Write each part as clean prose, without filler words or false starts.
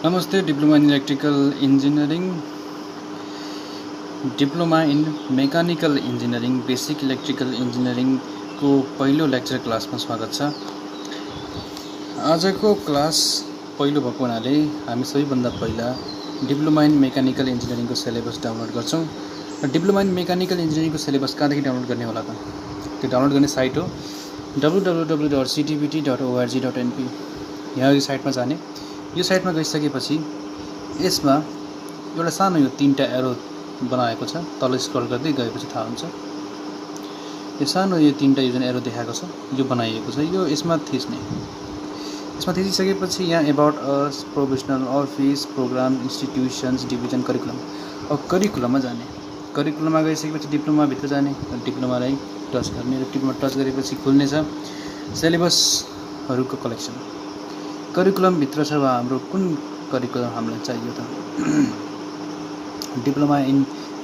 नमस्ते। Diploma in electrical engineering, diploma in mechanical engineering, basic electrical इन्जिनियरिङको पहिलो lecture क्लासमा स्वागत छ। आजको क्लास पहिलो भएको हुनाले हामी सबैभन्दा पहिला डिप्लोमा इन मेकानिकल इन्जिनियरिङको सिलेबस डाउनलोड गर्छौँ। र डिप्लोमा इन मेकानिकल इन्जिनियरिङको सिलेबस कहाँदेखि डाउनलोड गर्ने होला त? त्यो डाउनलोड गर्ने साइट हो www.ctbt.org.np। यहाँ यो साइटमा जाने। यो साइटमा गइसकेपछि यसमा एउटा सानो यो 3टा एरो बनाएको छ, तल स्क्रल गर्दै गएपछि थाहा हुन्छ। यो सानो यो 3टा यो जुन एरो देखाएको छ यो बनाइएको छ, यो यसमा थिच्ने। यसमा थिचिसकेपछि यहाँ about us, professional office, programme, institutions, division, curriculum. अब करिकुलममा जाने। करिकुलममा गइसकेपछि डिप्लोमाभित्र जाने, डिप्लोमालाई टच गर्ने। र डिप्लोमा टच गरेपछि खुल्नेछ सिलेबसहरूको कलेक्सन। करिकुलमभित्र छ अब हाम्रो कुन करिकुलम हामीलाई चाहियो त? Diploma in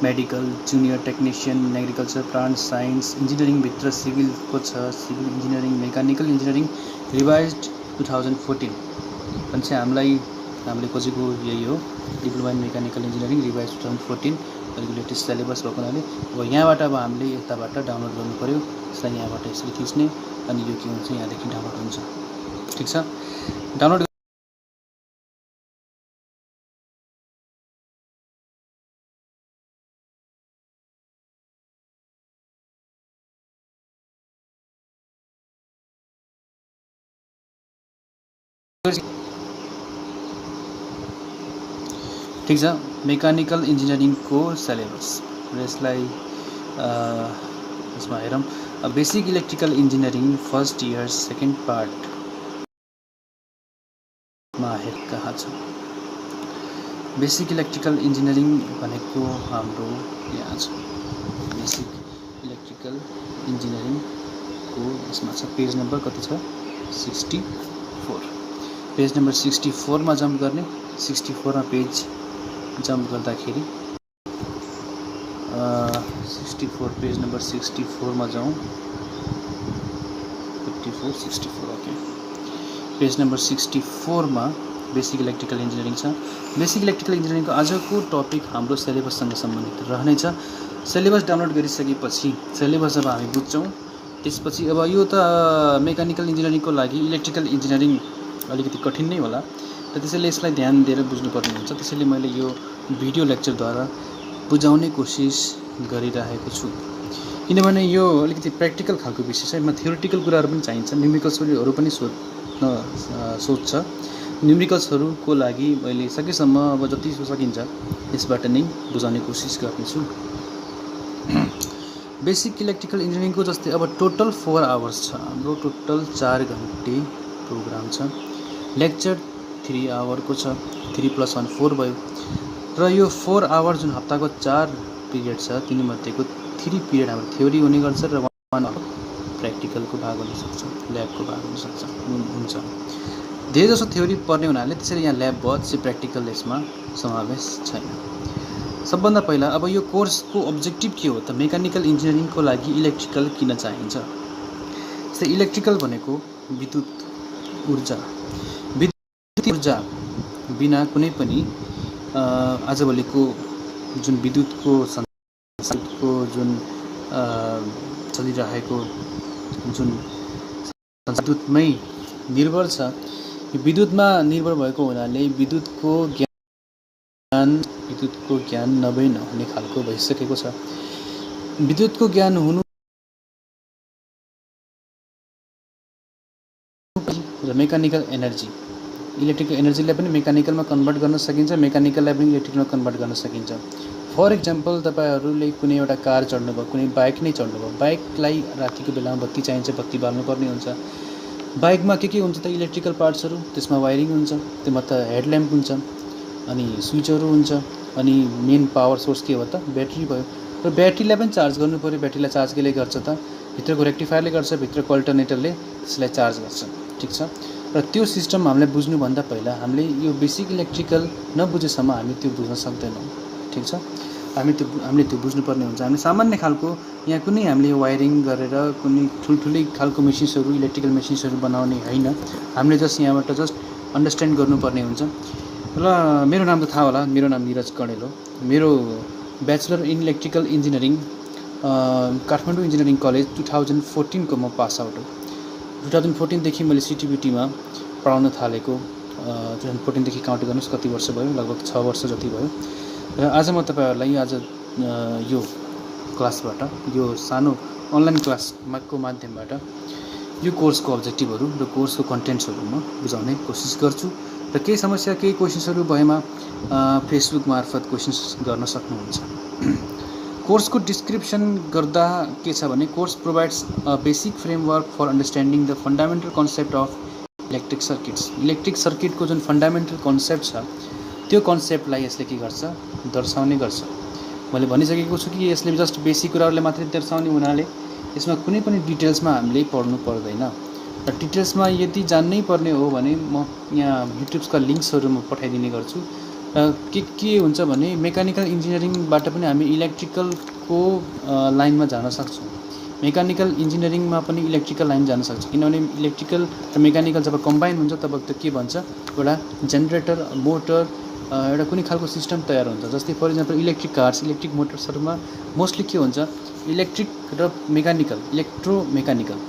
medical, junior technician, agriculture, plant science, इन्जिनियरिङभित्र सिभिलको छ, civil engineering, mechanical engineering revised 2014 भने चाहिँ हामीले खोजेको यही हो। Diploma in mechanical engineering revised 2014 अलिक लेटेस्ट सिलेबस भएको हुनाले अब यहाँबाट अब हामीले यताबाट डाउनलोड गर्नु पऱ्यो। यसलाई यहाँबाट यसरी थिच्ने अनि यो के हुन्छ यहाँदेखि डाउनलोड हुन्छ। ठिक छ, डाउनलोड ठिक छ। मेकानिकल इन्जिनियरिङको सिलेबस र यसलाई यसमा हेरौँ। Basic electrical engineering first year second पार्टमा कहाँ छ? बेसिक इलेक्ट्रिकल इन्जिनियरिङ भनेको हाम्रो यहाँ छ। बेसिक इलेक्ट्रिकल इन्जिनियरिङको यसमा छ। पेज नम्बर कति छ? 64। पेज नम्बर 64मा जम्प गर्ने। 64मा पेज जम्प गर्दाखेरि 64 पेज नम्बर 64मा जाउँ। 54 64 ओके। पेज नम्बर 64मा बेसिक इलेक्ट्रिकल इन्जिनियरिङ छ। बेसिक इलेक्ट्रिकल इन्जिनियरिङको आजको टपिक हाम्रो सिलेबससँग सम्बन्धित रहनेछ। सिलेबस डाउनलोड गरिसकेपछि सिलेबस अब हामी बुझ्छौँ। त्यसपछि अब यो त मेकानिकल इन्जिनियरिङको लागि इलेक्ट्रिकल इन्जिनियरिङ अलिकति कठिन नै होला, र त्यसैले यसलाई ध्यान दिएर बुझ्नुपर्ने हुन्छ। त्यसैले मैले यो भिडियो लेक्चरद्वारा बुझाउने कोसिस गरिरहेको छु, किनभने यो अलिकति प्र्याक्टिकल खालको विषय छ। यसमा थ्योरिटिकल कुराहरू पनि चाहिन्छ, न्युमेरिकल्सहरू पनि सोध्छ। न्युमेरिकल्सहरूको लागि मैले सकेसम्म अब जति सकिन्छ यसबाट नै बुझाउने कोसिस गर्नेछु। बेसिक इलेक्ट्रिकल इन्जिनियरिङको जस्तै अब टोटल 4 आवर्स छ हाम्रो। टोटल 4 घन्टे प्रोग्राम छ। लेक्चर 3 आवरको छ। 3 + 1 4 भयो। र यो 4 आवर जुन हप्ताको 4 पिरियड छ तिनीमध्येको 3 पिरियड हाम्रो थ्योरी हुने गर्छ र 1 आवर प्र्याक्टिकलको भाग हुनसक्छ, ल्याबको भाग हुनसक्छ हुन्छ। धेरै जसो थ्योरी पर्ने हुनाले त्यसरी यहाँ ल्याब भयो, चाहिँ प्र्याक्टिकल यसमा समावेश छैन। सबभन्दा पहिला अब यो कोर्सको अब्जेक्टिभ के हो त? मेकानिकल इन्जिनियरिङको लागि इलेक्ट्रिकल किन चाहिन्छ? जस्तै इलेक्ट्रिकल भनेको विद्युत ऊर्जा। विद्युत ऊर्जा बिना कुनै पनि आजभोलिको जुन विद्युतको जुन चलिरहेको जुन विद्युतमै निर्भर छ, यो विद्युतमा निर्भर भएको हुनाले विद्युतको ज्ञान नहुने खालको भइसकेको छ। विद्युतको ज्ञान हुनु र मेकानिकल एनर्जी, इलेक्ट्रिकल एनर्जीलाई पनि मेकानिकलमा कन्भर्ट गर्न सकिन्छ, मेकानिकललाई पनि इलेक्ट्रिकलमा कन्भर्ट गर्न सकिन्छ। फर इक्जाम्पल तपाईँहरूले कुनै एउटा कार चढ्नुभयो, कुनै बाइक नै चढ्नुभयो। बाइकलाई रातिको बेलामा बत्ती चाहिन्छ, बत्ती बाल्नुपर्ने हुन्छ। बाइकमा के हुन्छ त? इलेक्ट्रिकल पार्ट्सहरू, त्यसमा वायरिङ हुन्छ, त्यसमा त हेडल्याम्प हुन्छ, अनि स्विचहरू हुन्छ, अनि मेन पावर सोर्स के हो त? ब्याट्री भयो। र ब्याट्रीलाई पनि चार्ज गर्नु पऱ्यो। ब्याट्रीलाई चार्ज केले गर्छ त? भित्रको रेक्टिफायरले गर्छ, भित्रको अल्टरनेटरले त्यसलाई चार्ज गर्छ। ठिक छ। र त्यो सिस्टम हामीले बुझ्नुभन्दा पहिला हामीले यो बेसिक इलेक्ट्रिकल नबुझेसम्म हामी त्यो बुझ्न सक्दैनौँ। ठिक छ। हामीले त्यो बुझ्नुपर्ने हुन्छ। हामी सामान्य खालको यहाँ कुनै हामीले वायरिङ गरेर कुनै ठुल्ठुलै खालको मेसिन्सहरू, इलेक्ट्रिकल मेसिन्सहरू बनाउने होइन। हामीले जस्ट यहाँबाट जस्ट अन्डरस्ट्यान्ड गर्नुपर्ने हुन्छ। र मेरो नाम त थाहा होला, मेरो नाम निरज कणेल हो। मेरो bachelor in electrical engineering Kathmandu engineering college 2014 को म पास आउट हो। 2014 देखि मैले सिटिबिटीमा पढाउन थालेको। 2014 देखि काउन्ट गर्नुहोस् कति वर्ष भयो, लगभग 6 वर्ष जति भयो। र आज म तपाईहरुलाई आज यो क्लासबाट, यो सानो अनलाइन क्लासको माध्यमबाट यो कोर्सको अब्जेक्टिभहरू र कोर्सको कन्टेन्ट्सहरू म बुझाउने कोसिस गर्छु। र केही समस्या, केही क्वेशन्सहरू भएमा फेसबुक मार्फत क्वेशन्स गर्न सक्नुहुन्छ। कोर्सको डिस्क्रिप्सन गर्दा के छ भने, course provides a basic framework for understanding the fundamental concept of electric circuits. Electric सर्किटको जुन फन्डामेन्टल कन्सेप्ट छ त्यो कन्सेप्टलाई यसले के गर्छ, दर्शाउने गर्छ। मैले भनिसकेको छु कि यसले जस्ट बेसिक कुराहरूले मात्रै दर्शाउने हुनाले यसमा कुनै पनि डिटेल्समा हामीले पढ्नु पर्दैन। र डिटेल्समा यदि जान्नै पर्ने हो भने म यहाँ युट्युबका लिङ्क्सहरू म पठाइदिने गर्छु। र के हुन्छ भने, मेकानिकल इन्जिनियरिङबाट पनि हामी इलेक्ट्रिकलको लाइनमा जान सक्छौँ। मेकानिकल इन्जिनियरिङमा पनि इलेक्ट्रिकल लाइन जान सक्छ, किनभने इलेक्ट्रिकल र मेकानिकल जब कम्बाइन हुन्छ तब त्यो के भन्छ, एउटा जेनेरेटर, मोटर, एउटा कुनै खालको सिस्टम तयार हुन्छ। जस्तै for example electric cars, electric मोटर्सहरूमा मोस्टली के हुन्छ, इलेक्ट्रिक र मेकानिकल,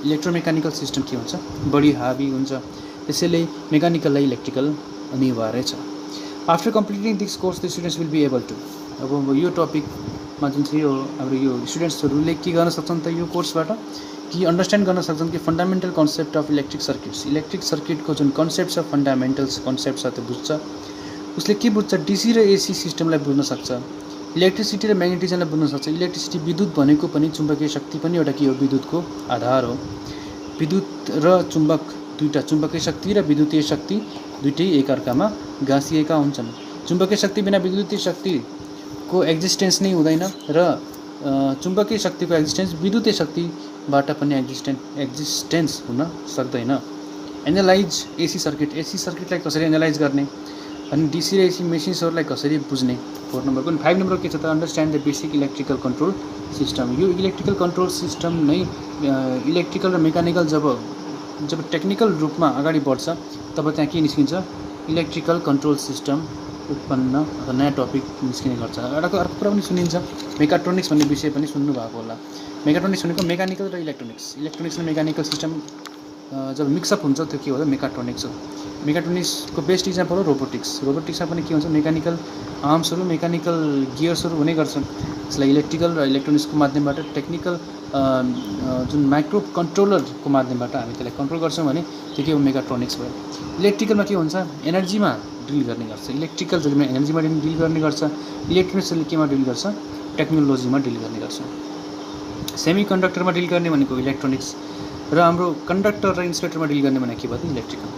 इलेक्ट्रोमेकानिकल सिस्टम के हुन्छ, बढी हाबी हुन्छ। त्यसैले मेकानिकललाई इलेक्ट्रिकल अनिवार्य छ। After completing this course the students will be able to, अब यो टपिकमा जुन चाहिँ यो हाम्रो यो स्टुडेन्ट्सहरूले के गर्न सक्छन् त यो कोर्सबाट, कि अन्डरस्ट्यान्ड गर्न सक्छन् कि fundamental concept of electric circuits, electric सर्किटको जुन कन्सेप्ट छ, फन्डामेन्टल्स कन्सेप्ट छ त्यो बुझ्छ। उसले के बुझ्छ, डीसी र एसी सिस्टमलाई बुझ्न सक्छ, इलेक्ट्रिसिटी र म्याग्नेटिजमलाई बुझ्न सक्छ। इलेक्ट्रिसिटी, विद्युत भनेको पनि चुम्बकीय शक्ति पनि एउटा के हो, विद्युतको आधार हो। विद्युत र चुम्बक दुईटा, चुम्बकीय शक्ति र विद्युतीय शक्ति दुईटै एकअर्कामा गाँसिएका हुन्छन्। चुम्बकीय शक्ति बिना विद्युतीय शक्तिको एक्जिस्टेन्स नै हुँदैन, र चुम्बकीय शक्तिको एक्जिस्टेन्स विद्युतीय शक्तिबाट पनि एक्जिस्टेन्स हुन सक्दैन। एनालाइज एसी सर्किटलाई कसरी एनालाइज गर्ने, अनि डीसी र एसी मेसिन्सहरूलाई कसरी बुझ्ने। 4 नम्बरको। 5 नम्बर के छ त, understand the basic electrical control system. यो इलेक्ट्रिकल कन्ट्रोल सिस्टम नै इलेक्ट्रिकल र मेकानिकल जब टेक्निकल रूपमा अगाडि बढ्छ तब त्यहाँ के निस्किन्छ, इलेक्ट्रिकल कन्ट्रोल सिस्टम उत्पन्न अथवा नयाँ टपिक निस्किने गर्छ। अर्को कुरा पनि सुनिन्छ, मेकाट्रोनिक्स भन्ने विषय पनि सुन्नु भएको होला। मेकाट्रोनिक्स भनेको मेकानिकल र इलेक्ट्रोनिक्स र मेकानिकल सिस्टम जब मिक्सअप हुन्छ त्यो के हो त, मेकाट्रोनिक्स हो। मेकाट्रोनिक्सको बेस्ट इक्जाम्पल हो रोबोटिक्समा पनि के हुन्छ, मेकानिकल आर्म्सहरू, मेकानिकल गियर्सहरू हुने गर्छन्। यसलाई इलेक्ट्रिकल र इलेक्ट्रोनिक्सको माध्यमबाट, टेक्निकल जुन माइक्रो कन्ट्रोलरको माध्यमबाट हामी त्यसलाई कन्ट्रोल गर्छौँ भने त्यो के हो, मेकाट्रोनिक्स भयो। इलेक्ट्रिकलमा के हुन्छ, एनर्जीमा डिल गर्ने गर्छ। इलेक्ट्रिकल जसले एनर्जीमा डिल गर्ने गर्छ, इलेक्ट्रोनिक्सले केमा डिल गर्छ, टेक्नोलोजीमा डिल गर्ने गर्छ। सेमी कन्डक्टरमा डिल गर्ने भनेको इलेक्ट्रोनिक्स, र हाम्रो कन्डक्टर र इन्सुलेटरमा डिल गर्ने भनेको के भयो, इलेक्ट्रिकल।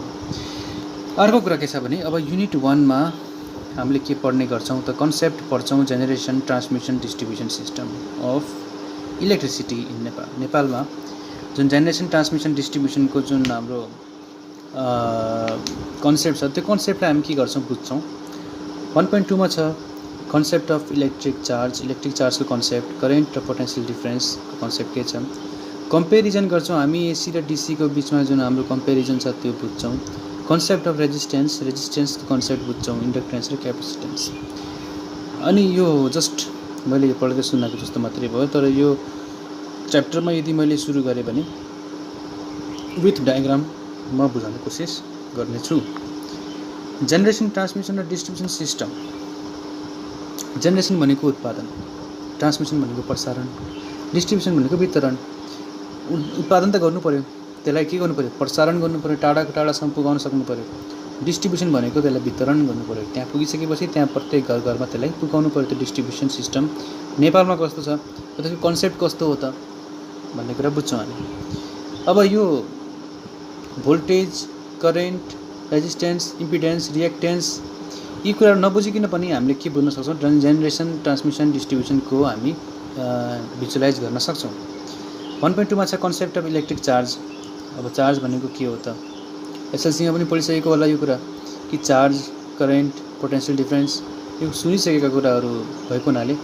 अर्को कुरा के छ भने, अब युनिट 1 मा हामीले के पढ्ने गर्छौँ त, कन्सेप्ट पढ्छौँ, generation, transmission, distribution system of electricity in Nepal. नेपालमा जुन जेनेरेसन, ट्रान्समिसन, डिस्ट्रिब्युसनको जुन हाम्रो कन्सेप्ट छ त्यो कन्सेप्टलाई हामी के गर्छौँ, बुझ्छौँ। 1.2 मा छ कन्सेप्ट अफ इलेक्ट्रिक चार्जको कन्सेप्ट, करेन्ट र पोटेन्सियल डिफरेन्सको कन्सेप्ट के छ, कम्पेरिजन गर्छौँ हामी एसी र डीसीको बिचमा जुन हाम्रो कम्पेरिजन छ त्यो बुझ्छौँ। कन्सेप्ट अफ रेजिस्टेन्सको कन्सेप्ट बुझ्छौँ, इन्डक्टेन्स र क्यापेसिटेन्स। अनि यो जस्ट मैले यो पढ्दै सुनाएको जस्तो मात्रै भयो, तर यो च्याप्टरमा यदि मैले सुरु गरेँ भने विथ डायग्राम म बुझाउने कोसिस गर्नेछु। जेनेरेसन, ट्रान्समिसन र डिस्ट्रिब्युसन सिस्टम। जेनेरेसन भनेको उत्पादन, ट्रान्समिसन भनेको प्रसारण, डिस्ट्रिब्युसन भनेको वितरण। उत्पादन त गर्नु पर्यो, त्यसलाई के गर्नु पर्यो, प्रसारण गर्नु पर्यो, टाढासम्म पुगाउन सक्नु पर्यो। डिस्ट्रिब्युसन भनेको त्यसलाई वितरण गर्नु पर्यो, त्यहाँ पुगिसकेपछि त्यहाँ प्रत्येक घरमा त्यसलाई पुगाउनु पर्यो। त्यो डिस्ट्रिब्युसन सिस्टम नेपालमा कस्तो छ, त्यसको कन्सेप्ट कस्तो हो त भन्ने कुरा बुझ्छौँ हामी। अब यो voltage, current, resistance, impedance, reactance, यी कुराहरू नबुझिकन पनि हामीले के बुझ्न सक्छौँ, जेनेरेसन, ट्रान्समिसन, डिस्ट्रिब्युसनको हामी भिजुअलाइज गर्न सक्छौँ। 1.2 मा छ कन्सेप्ट अफ इलेक्ट्रिक चार्ज। अब चार्ज भनेको के हो त, एसएलसीमा पनि पढिसकेको होला यो कुरा, कि चार्ज, करेन्ट, पोटेन्सियल डिफरेन्स, यो सुनिसकेका कुराहरू भएको हुनाले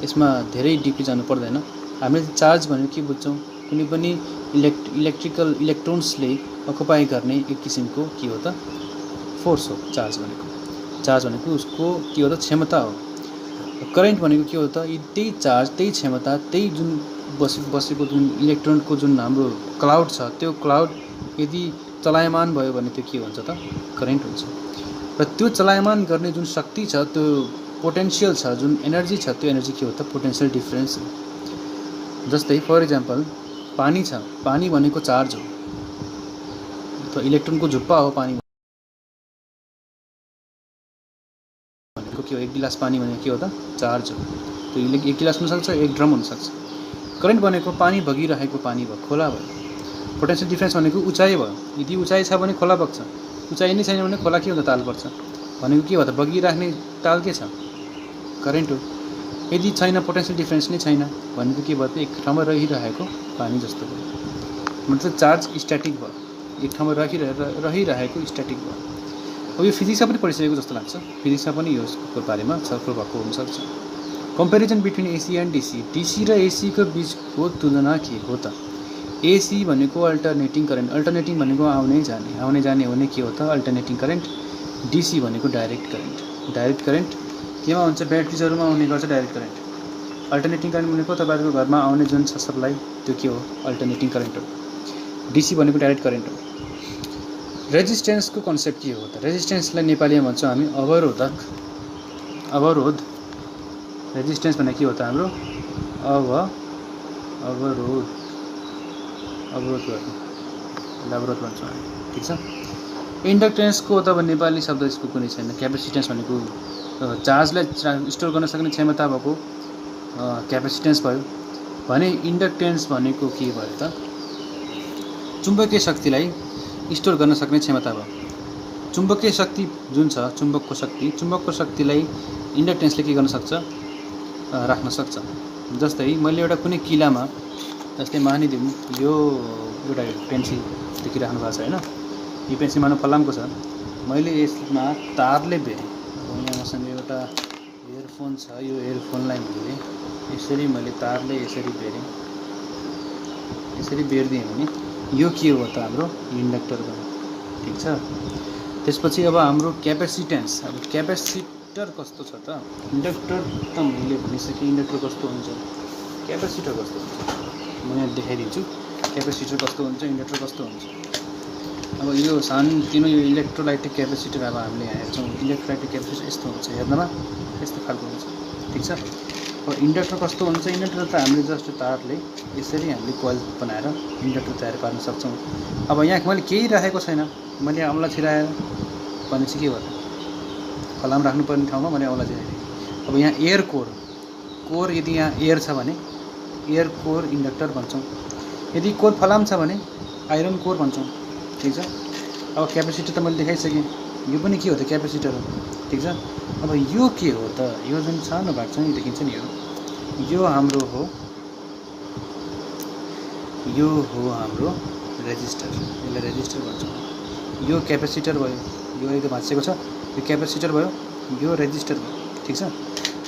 यसमा धेरै डिपली जानु पर्दैन। हामीले चार्ज भनेको के बुझ्छौँ, कुनै पनि इलेक्ट्रोन्सले अकुपाई गर्ने एक किसिमको के हो त, फोर्स हो चार्ज भनेको। चार्ज भनेको उसको के हो त क्षमता हो। करेन्ट भनेको के हो त त्यही चार्ज त्यही क्षमता त्यही जुन बसेको जुन इलेक्ट्रोनको जुन हाम्रो क्लाउड छ त्यो क्लाउड यदि चलायमान भयो भने त्यो के हुन्छ त करेन्ट हुन्छ। र त्यो चलायमान गर्ने जुन शक्ति छ त्यो पोटेन्सियल छ जुन एनर्जी छ त्यो एनर्जी के हो त पोटेन्सियल डिफरेन्स हो। जस्तै फर इक्जाम्पल पानी छ, पानी भनेको चार्ज हो, तो इलेक्ट्रोनको झुप्पा हो पानी भनेको के हो, एक गिलास पानी भनेको के हो त चार्ज हो। त्यो एक गिलास हुनसक्छ, एक ड्रम हुनसक्छ। करेन्ट भनेको पानी बगिरहेको पानी भयो, खोला भयो। पोटेन्सियल डिफरेन्स भनेको उचाइ भयो, यदि उचाइ छ भने खोला बग्छ, उचाइ नै छैन भने खोला के हुन्छ ताल पर्छ। भनेको के हो त बगिराख्ने ताल के छ करेन्ट हो। यदि छैन पोटेन्सियल डिफरेन्स नै छैन भनेको के भयो त एक ठाउँमा रहिरहेको पानी जस्तो भयो, मतलब चार्ज स्ट्याटिक भयो, एक ठाउँमा रहिरहेको स्ट्याटिक भयो। अब यो फिजिक्समा पनि पढिसकेको जस्तो लाग्छ, फिजिक्समा पनि यसको बारेमा छलफल भएको हुनसक्छ। Comparison between AC and DC, DC र एसीको बिचको तुलना के हो त। एसी भनेको अल्टरनेटिङ करेन्ट, अल्टरनेटिङ भनेको आउने जाने हुने के हो त अल्टरनेटिङ करेन्ट। डिसी भनेको डाइरेक्ट करेन्ट, डाइरेक्ट करेन्ट केमा हुन्छ ब्याट्रिजहरूमा आउने गर्छ डाइरेक्ट करेन्ट। अल्टरनेटिङ करेन्ट भनेको तपाईँको घरमा आउने जुन छ सप्लाई त्यो के हो अल्टरनेटिङ करेन्ट हो। डिसी भनेको डाइरेक्ट करेन्ट हो। रेजिस्टेन्सको कन्सेप्ट के हो त, रेजिस्टेन्सलाई नेपालीमा भन्छौँ हामी अवरोधक, अवरोध। रेजिस्टेन्स भनेको के हो त हाम्रो अवरोध, अवरोध गर्ने अवरोध भन्छौँ हामी, ठिक छ। इन्डक्टेन्सको त अब नेपाली शब्द यसको कुनै छैन। क्यापेसिटेन्स भनेको चार्जलाई स्टोर गर्न सक्ने क्षमता भएको क्यापेसिटेन्स भयो भने इन्डक्टेन्स भनेको के भयो त चुम्बकीय शक्तिलाई स्टोर गर्न सक्ने क्षमता भयो। चुम्बकीय शक्ति जुन छ चुम्बकको शक्तिलाई इन्डक्टेन्सले के गर्न सक्छ राख्न सक्छ। जस्तै मैले एउटा कुनै किलामा, जस्तै मानिदिउँ यो एउटा पेन्सिल देखिराख्नु भएको छ होइन, यो पेन्सिल मानव फलामको छ, मैले यसमा तारले बेरेँ। यहाँ मसँग एउटा इयरफोन छ, यो इयरफोनलाई मैले तारले यसरी बेरेँ, यसरी बेर्दिएँ भने यो के हो त हाम्रो इन्डक्टर भयो, ठिक छ। त्यसपछि अब हाम्रो क्यापेसिटेन्स, अब क्यापेसिटर कस्तो छ त, इन्डक्टर त मैले भनिसकेँ इन्डक्टर कस्तो हुन्छ, क्यापेसिटर कस्तो हुन्छ म यहाँ देखाइदिन्छु। क्यापेसिटर कस्तो हुन्छ, इन्डक्टर कस्तो हुन्छ। अब यो सानोतिनो यो इलेक्ट्रोलाइटिक क्यापेसिटर अब हामीले यहाँ हेर्छौँ, इलेक्ट्रोलाइटिक क्यापेसिटर यस्तो हुन्छ, हेर्नमा यस्तो खालको हुन्छ, ठिक छ। अब इन्डक्टर कस्तो हुन्छ, इन्डक्टर त हामीले जस्ट तारले यसरी हामीले कोइल बनाएर इन्डक्टर तयार पार्न सक्छौँ। अब यहाँ मैले केही राखेको छैन, मैले औँला छिराएर भने चाहिँ के भयो, फलाम राख्नुपर्ने ठाउँमा मैले औँला छिराइदिएँ। अब यहाँ एयर कोर यदि यहाँ एयर छ भने एयर कोर इन्डक्टर भन्छौँ, यदि कोर फलाम छ भने आइरन कोर भन्छौँ, ठिक छ। अब क्यापेसिटर त मैले देखाइसकेँ, यो पनि के हो त क्यापेसिटर हो, ठिक छ। अब यो के हो त, यो जुन सानो भाग छ नि देखिन्छ नि, यो हाम्रो हो, यो हो हाम्रो रेजिस्टर, यसलाई रेजिस्टर भन्छौँ। यो क्यापेसिटर भयो, यो एकदम भाँचिएको छ, यो क्यापेसिटर भयो, यो रेजिस्टर भयो, ठिक छ।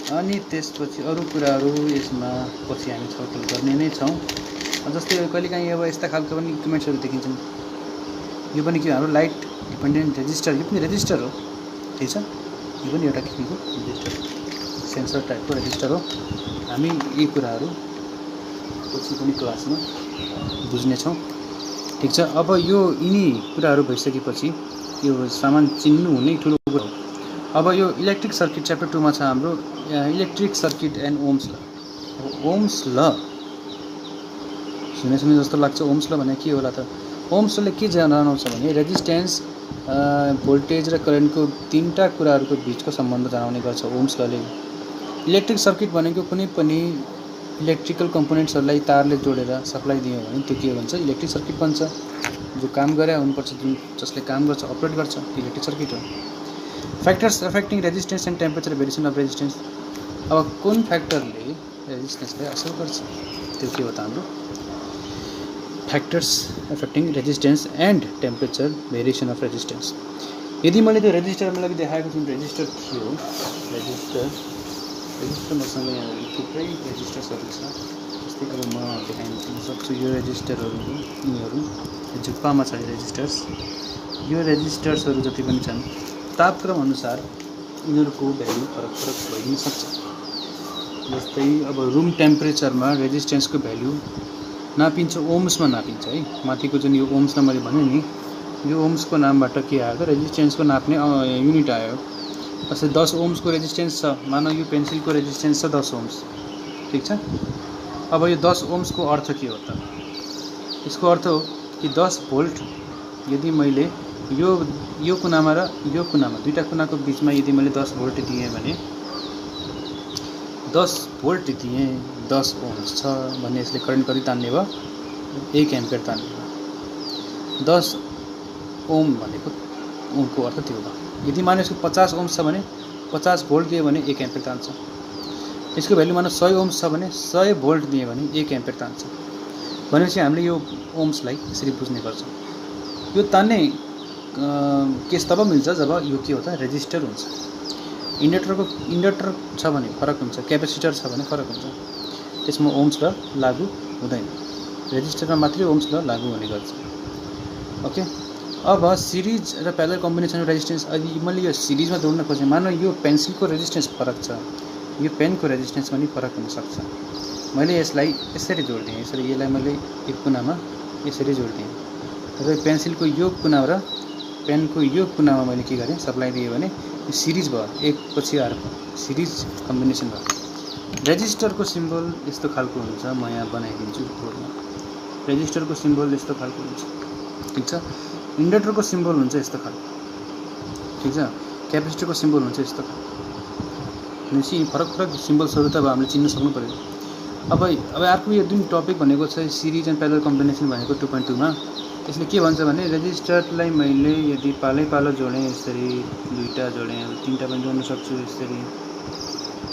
अनि त्यसपछि अरू कुराहरू यसमा पछि हामी छलफल गर्ने नै छौँ। जस्तै कहिलेकाहीँ अब यस्ता खालको पनि इक्विपमेन्ट्सहरू देखिन्छन्, यो पनि के हाम्रो लाइट डिपेन्डेन्ट रेजिस्टर, यो पनि रेजिस्टर हो, ठिक छ। यो पनि एउटा किसिमको रेजिस्टर, सेन्सर टाइपको रेजिस्टर हो। हामी यी कुराहरू पछि पनि क्लासमा बुझ्नेछौँ, ठिक छ। अब यो यिनी कुराहरू भइसकेपछि यो सामान चिन्नु हुने ठुलो कुरो हो। अब यो इलेक्ट्रिक सर्किट च्याप्टर 2 मा छ हाम्रो इलेक्ट्रिक सर्किट एन्ड ओम्स ल। ओम्स ल सुने जस्तो लाग्छ, ओम्स ल भने के होला त, ओम्स लले के जनाउँछ भने रेजिस्टेन्स, भोल्टेज र करेन्टको तीनटा कुराहरूको बिचको सम्बन्ध जनाउने गर्छ ओम्स लले। इलेक्ट्रिक सर्किट भनेको कुनै पनि इलेक्ट्रिकल कम्पोनेन्ट्सहरूलाई तारले जोडेर सप्लाई दियो भने त्यो के भन्छ इलेक्ट्रिक सर्किट भन्छ। जो काम गरे हुनुपर्छ, जुन जसले काम गर्छ अपरेट गर्छ इलेक्ट्रिक सर्किट हो। Factors affecting resistance and temperature variation of resistance, अब कुन फ्याक्टरले रेजिस्टेन्सलाई असर गर्छ त्यो के हो त हाम्रो factors affecting resistance and temperature variation of resistance. यदि मैले त्यो रेजिस्टर मलाई देखाएको जुन रेजिस्टर थियो, रेजिस्टर मसँग यहाँ थुप्रै रेजिस्टर्सहरू छ। जस्तै अब म देखाइन सक्छु यो रेजिस्टरहरू, यिनीहरू झुप्पामा छ रेजिस्टर्स। यो रेजिस्टर्सहरू जति पनि छन् तापक्रम अनुसार यिनीहरूको भ्यालु फरक फरक भइदिन सक्छ। जस्तै अब रुम टेम्परेचरमा रेजिस्टेन्सको भ्यालु नापिन्छ, ओम्समा नापिन्छ है। माथिको जुन यो ओम्समा मैले भने नि, यो ओम्सको नामबाट के आयो त रेजिस्टेन्सको नाप्ने युनिट आयो। जस्तै 10 ओम्सको रेजिस्टेन्स छ, मानौ यो पेन्सिलको रेजिस्टेन्स छ 10 ओम्स, ठिक छ। अब यो 10 ओम्सको अर्थ के हो त? यसको अर्थ हो कि 10 भोल्ट यदि मैले यो कुनामा र यो कुनामा दुईटा कुनाको बिचमा यदि मैले 10 भोल्ट दिएँ भने 10 भोल्ट दिएँ 10 ओम्स छ भने यसले करेन्ट कति तान्ने भयो? 1 एम्पियर तान्ने भयो। 10 ओम भनेको ओमको अर्थ त्यो हो। यदि माने यसको 50 ओम्स छ भने 50 भोल्ट दियो भने 1 एम्पियर तान्छ। यसको भ्यालु माने 100 ओम्स छ भने 100 भोल्ट दिए भने 1 एम्पियर तान्छ। भनेपछि हामीले यो ओम्सलाई यसरी बुझ्ने गर्छौँ। यो तान्ने केस तब मिल्छ जब यो के हो त रेजिस्टर हुन्छ। इन्डक्टर छ भने फरक हुन्छ, क्यापेसिटर छ भने फरक हुन्छ। त्यसमा ओम्स ल लागू हुँदैन, रेजिस्टरमा मात्रै ओम्स ल लागू हुने गर्छ। ओके, अब सिरिज र प्यारलल कम्बिनेसन रेजिस्टेन्स। अहिले मैले यो सिरिजमा जोड्न खोजेँ, मानौ यो पेन्सिलको रेजिस्टेन्स फरक छ, यो पेनको रेजिस्टेन्स पनि फरक हुनसक्छ। मैले यसलाई यसरी जोडिदिएँ, यसरी यसलाई मैले एक कुनामा यसरी जोडिदिएँ र पेन्सिलको यो कुना र पेनको यो कुनामा मैले के गरेँ सप्लाई दिएँ भने यो सिरिज भयो, एक पछि अर्को सिरिज कम्बिनेसन भयो। रेजिस्टरको सिम्बल यस्तो खालको हुन्छ, म यहाँ बनाइदिन्छु बोर्डमा। रेजिस्टरको सिम्बल यस्तो खालको हुन्छ, ठिक छ। इन्डक्टरको सिम्बल हुन्छ यस्तो खालको, ठिक छ। क्यापेसिटरको सिम्बल हुन्छ यस्तो खालको। भनेपछि फरक फरक सिम्बल्सहरू त अब हामीले चिन्न सक्नु पऱ्यो। अब अर्को यो जुन टपिक भनेको छ सिरिज एन्ड प्यारलल कम्बिनेसन भनेको 2.2 मा यसले के भन्छ भने रेजिस्टरलाई मैले यदि पालै जोडेँ, यसरी दुईटा जोडेँ, तीनटा पनि जोड्न सक्छु, यसरी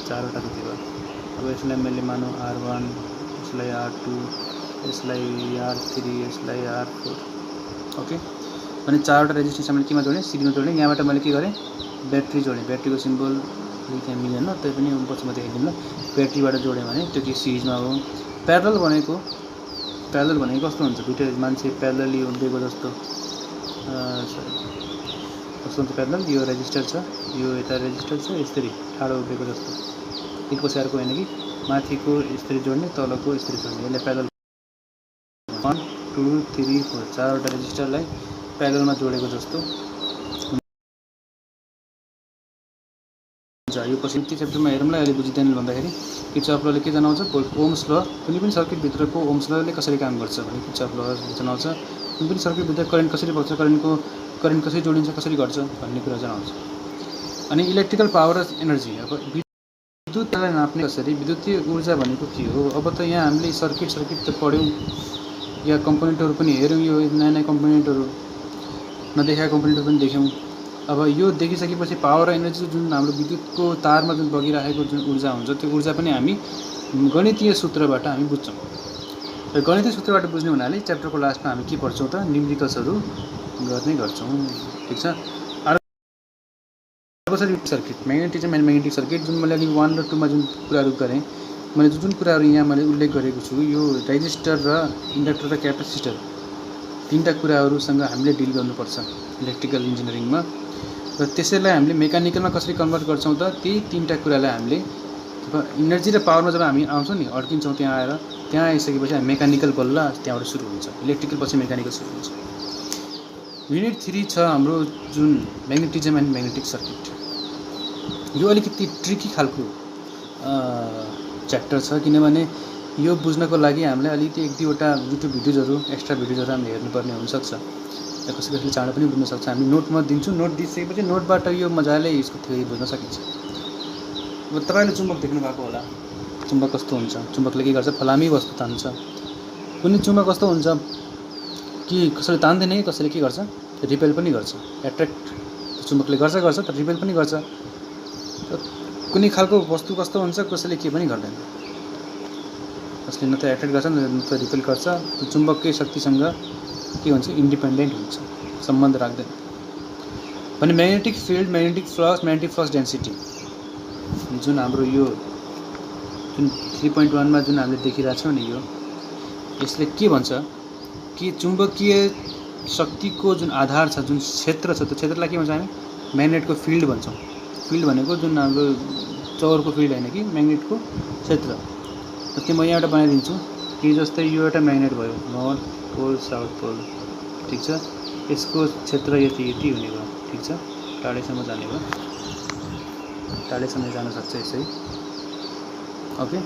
चारवटा कति भयो। अब यसलाई मैले मानौँ R1, यसलाई R2, यसलाई R3, यसलाई R4, ओके। भने चारवटा रेजिस्टेन्स मैले केमा जोडेँ? सिरिजमा जोडेँ। यहाँबाट मैले के गरेँ? ब्याट्री जोडेँ। ब्याट्रीको सिम्बल त्यहाँ मिलेन, तै पनि पछिमा देखाइदिउँ ल। ब्याट्रीबाट जोडेँ भने त्यो के सिरिजमा हो। प्यारलल भनेको कस्तो हुन्छ? दुईटा मान्छे प्यारलली उभिएको जस्तो, कस्तो हुन्छ प्यारलल? यो रेजिस्टर छ, यो यता रेजिस्टर छ, यसरी ठाडो उभिएको जस्तो, एक पछि अर्को होइन कि माथिको यसरी जोड्ने, तलको यसरी जोड्ने, यसलाई प्यारलल। 1 2 3 4 चारवटा रेजिस्टरलाई प्यारललमा जोडेको जस्तो हुन्छ। यो पछि च्याप्टरमा हेरौँला। अहिले बुझिँदैन भन्दाखेरि किर्चफ लले के जनाउँछ? ओम्स ल कुनै पनि सर्किटभित्रको ओम्स लले कसरी काम गर्छ भने किर्चफ ल जनाउँछ। कुनै पनि सर्किटभित्र करेन्ट कसरी बग्छ, करेन्ट कसरी जोडिन्छ, कसरी गर्छ भन्ने कुरा जनाउँछ। अनि इलेक्ट्रिकल पावर र एनर्जी, अब विद्युतलाई नाप्ने कसरी, विद्युतीय ऊर्जा भनेको के हो? अब त यहाँ हामीले सर्किट त पढ्यौँ, या कम्पोनेन्टहरू पनि हेऱ्यौँ, यो नयाँ नयाँ कम्पोनेन्टहरू, नदेखाएको कम्पोनेन्टहरू पनि देख्यौँ। अब यो देखिसकेपछि पावर र एनर्जी जुन हाम्रो विद्युतको तारमा जुन बगिरहेको जुन ऊर्जा हुन्छ, त्यो ऊर्जा पनि हामी गणितीय सूत्रबाट हामी बुझ्छौँ। र गणितीय सूत्रबाट बुझ्ने हुनाले च्याप्टरको लास्टमा हामी के पढ्छौँ त? न्युमेरिकल्सहरू गर्ने गर्छौँ, ठिक छ। कसरी circuit, magnetism and magnetic circuit, जुन मैले अघि 1 र 2 मा जुन कुराहरू गरेँ, मैले जुन कुराहरू यहाँ मैले उल्लेख गरेको छु, यो रेजिस्टर र इन्डक्टर र क्यापेसिटर तीनटा कुराहरूसँग हामीले डिल गर्नुपर्छ इलेक्ट्रिकल इन्जिनियरिङमा। र त्यसैलाई हामीले मेकानिकलमा कसरी कन्भर्ट गर्छौँ त? ती तीनटा कुरालाई हामीले इनर्जी र पावरमा जब हामी आउँछौँ नि, अड्किन्छौँ त्यहाँ आइसकेपछि हामी मेकानिकल बल्ल त्यहाँबाट सुरु हुन्छ, इलेक्ट्रिकल पछि मेकानिकल सुरु हुन्छ। युनिट 3 छ हाम्रो जुन म्याग्नेटिजम एन्ड म्याग्नेटिक सर्किट। यो अलिकति ट्रिकी खालको च्याप्टर छ, किनभने यो बुझ्नको लागि हामीलाई अलिकति एक दुईवटा युट्युब भिडियोजहरू, एक्स्ट्रा भिडियोजहरू हामीले हेर्नुपर्ने हुनसक्छ। या कसैले चाँडो पनि बुझ्न सक्छ। हामी नोटमा दिन्छु, नोट दिइसकेपछि नोटबाट यो मजाले यसको थ्योरी बुझ्न सकिन्छ। अब तपाईँले चुम्बक देख्नु भएको होला, चुम्बक कस्तो हुन्छ? चुम्बकले के गर्छ? फलामी वस्तु तान्छ। कुनै चुम्बक कस्तो हुन्छ कि कसैले तान्दैन कि कसैले के गर्छ? रिपेल पनि गर्छ। एट्र्याक्ट चुम्बकले गर्छ तर रिपेल पनि गर्छ। कुनै खालको वस्तु कस्तो हुन्छ? कसैले के पनि गर्दैन, कसले न त एट्र्याक्ट गर्छ न त रिपेल गर्छ। त्यो चुम्बककै शक्तिसँग के हुन्छ? इन्डिपेन्डेन्ट हुन्छ, सम्बन्ध राख्दैन। भने magnetic field, magnetic flux density जुन हाम्रो यो जुन 3.1 मा जुन हामीले देखिरहेको छौँ नि, यसले के भन्छ कि चुम्बकीय शक्तिको जुन आधार छ, जुन क्षेत्र छ, त्यो क्षेत्रलाई के भन्छ? हामी म्याग्नेटको फिल्ड भन्छौँ। फिल्ड भनेको जुन हाम्रो चौरको फिल्ड हैन कि म्याग्नेटको क्षेत्र। जस्तै म यहाँबाट बनाइदिन्छु कि जस्तै यो एउटा म्याग्नेट भयो, नर्थ पोल साउथ पोल, ठीक छ। यसको क्षेत्र यति यति हुने भयो, ठीक छ। टाढैसम्म जाने भयो, टाढैसम्म जान सक्छ यसै। ओके,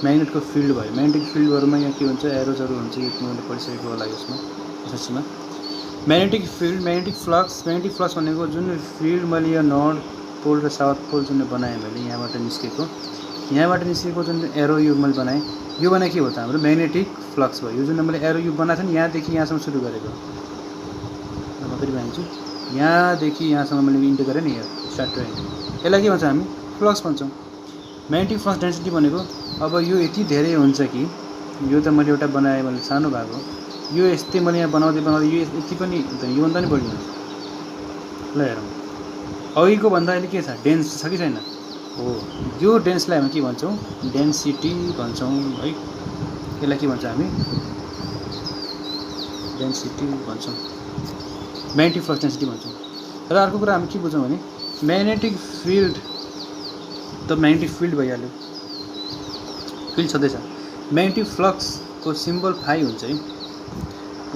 म्याग्नेटको फिल्ड भयो। म्याग्नेटिक फिल्डहरुमा यहाँ के हुन्छ, एरोजहरु हुन्छ, यो मैले पढिसकेको होला यसमा एसएससीमा। म्याग्नेटिक फिल्ड, म्याग्नेटिक फ्लक्स भनेको जुन फिल्ड मैले यहाँ नर्थ पोल र साउथ पोल जुन बनाएँ मैले यहाँबाट निस्केको जुन एरो यो मैले बनाएँ, यो भने के हो त हाम्रो म्याग्नेटिक फ्लक्स भयो। यो जुन मैले एरो यो बनाएको छु नि, यहाँदेखि यहाँसम्म सुरु गरेको, म फेरि भन्छु, यहाँदेखि यहाँसम्म मैले इन्टु गरेँ नि, यो स्टार्ट टु एन्ड, यसलाई के भन्छ हामी फ्लक्स भन्छौँ। म्याग्नेटिक फ्लक्स डेन्सिटी भनेको अब यो यति धेरै हुन्छ कि यो त मैले एउटा बनाएँ, मैले सानो भाग हो, यो यस्तै मैले यहाँ बनाउँदै यो यति पनि योभन्दा नि बढी हुन्छ। ल हेरौँ, अघिको भन्दा अहिले के छ, डेन्स छ कि छैन? हो, यो डेन्सलाई हामी के भन्छौँ, डेन्सिटी भन्छौँ है। यसलाई के भन्छ हामी, डेन्सिटी भन्छौँ, म्याग्नेटिक फ्लक्स डेन्सिटी भन्छौँ। र अर्को कुरा हामी के बुझौँ भने म्याग्नेटिक फिल्ड त म्याग्नेटिक फिल्ड भइहाल्यो, फिल्ड छँदैछ। म्याग्नेटिक फ्लक्सको सिम्बल फाइ हुन्छ है,